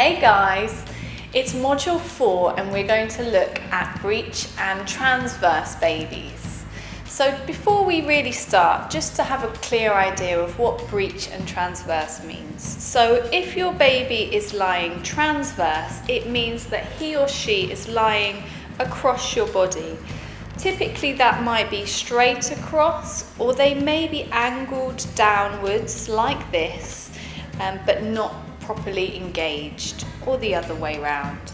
Hey guys, it's module 4 and we're going to look at breech and transverse babies. So before we really start, just to have a clear idea of what breech and transverse means. So if your baby is lying transverse, it means that he or she is lying across your body. Typically that might be straight across, or they may be angled downwards like this, but not properly engaged, or the other way round.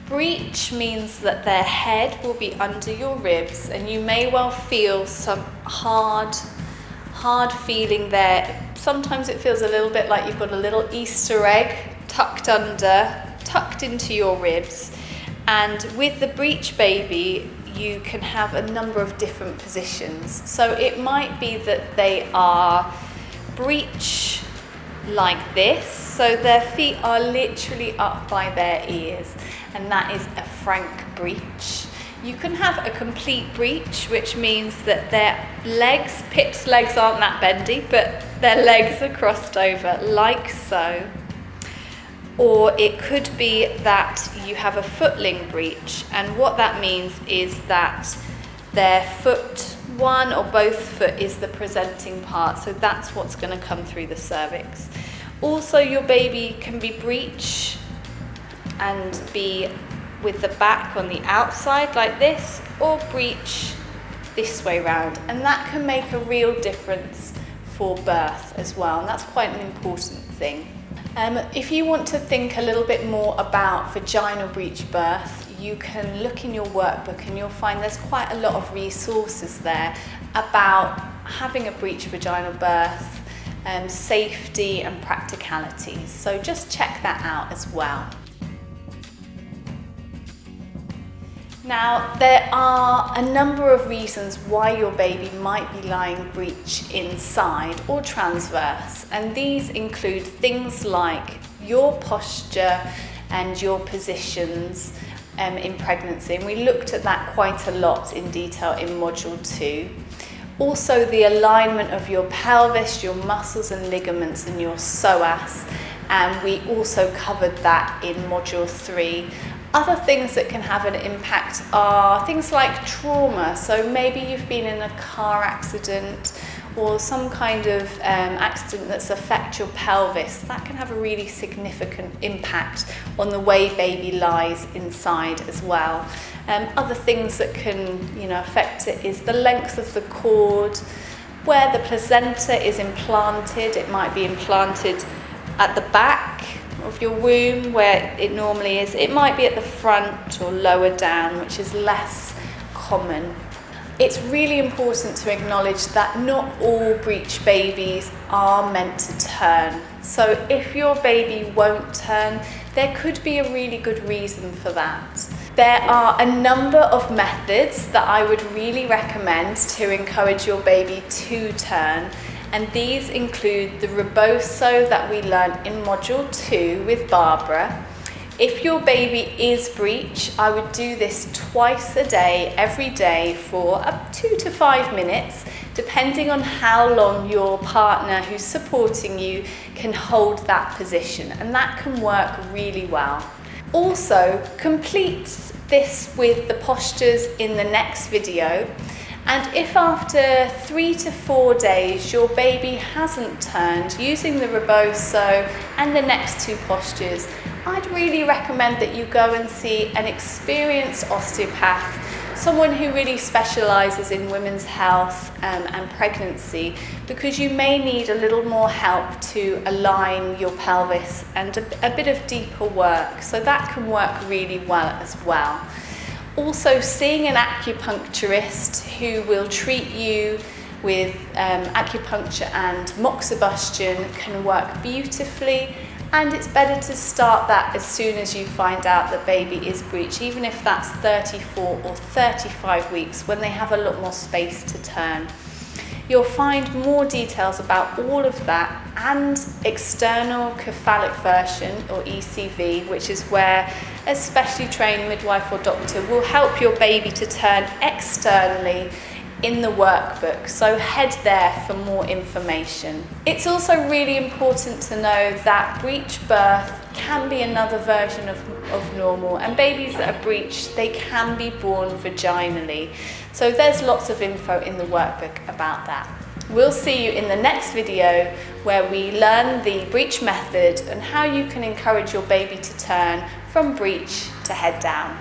Breech means that their head will be under your ribs and you may well feel some hard feeling there. Sometimes it feels a little bit like you've got a little Easter egg tucked into your ribs. And with the breech baby, you can have a number of different positions. So it might be that they are breech like this, so their feet are literally up by their ears, and that is a frank breech. You can have a complete breech, which means that their legs, Pip's legs aren't that bendy, but their legs are crossed over like so. Or it could be that you have a footling breech, and what that means is that their foot, one or both foot, is the presenting part, so that's what's going to come through the cervix. Also, your baby can be breech and be with the back on the outside like this, or breech this way round, and that can make a real difference for birth as well, and that's quite an important thing. If you want to think a little bit more about vaginal breech birth, you can look in your workbook and you'll find there's quite a lot of resources there about having a breech vaginal birth, safety and practicalities. So just check that out as well. Now, there are a number of reasons why your baby might be lying breech inside or transverse, and these include things like your posture and your positions in pregnancy, and we looked at that quite a lot in detail in module 2. Also the alignment of your pelvis, your muscles and ligaments and your psoas, and we also covered that in module 3. Other things that can have an impact are things like trauma. So maybe you've been in a car accident or some kind of accident that's affect your pelvis. That can have a really significant impact on the way baby lies inside as well. Other things that can affect it is the length of the cord, where the placenta is implanted. It might be implanted at the back of your womb where it normally is. It might be at the front or lower down, which is less common. It's really important to acknowledge that not all breech babies are meant to turn. So if your baby won't turn, there could be a really good reason for that. There are a number of methods that I would really recommend to encourage your baby to turn. And these include the reboso that we learned in module 2 with Barbara. If your baby is breech, I would do this twice a day, every day, for up 2 to 5 minutes, depending on how long your partner who's supporting you can hold that position, and that can work really well. Also, complete this with the postures in the next video. And if after 3 to 4 days your baby hasn't turned using the reboso and the next 2 postures, I'd really recommend that you go and see an experienced osteopath, someone who really specialises in women's health and pregnancy, because you may need a little more help to align your pelvis and a bit of deeper work. So that can work really well as well. Also, seeing an acupuncturist who will treat you with acupuncture and moxibustion can work beautifully, and it's better to start that as soon as you find out that baby is breech, even if that's 34 or 35 weeks, when they have a lot more space to turn. You'll find more details about all of that and external cephalic version, or ECV, which is where a specially trained midwife or doctor will help your baby to turn externally in the workbook, so head there for more information. It's also really important to know that breech birth can be another version of normal, and babies that are breech, they can be born vaginally. So there's lots of info in the workbook about that. We'll see you in the next video where we learn the breech method and how you can encourage your baby to turn from breech to head down.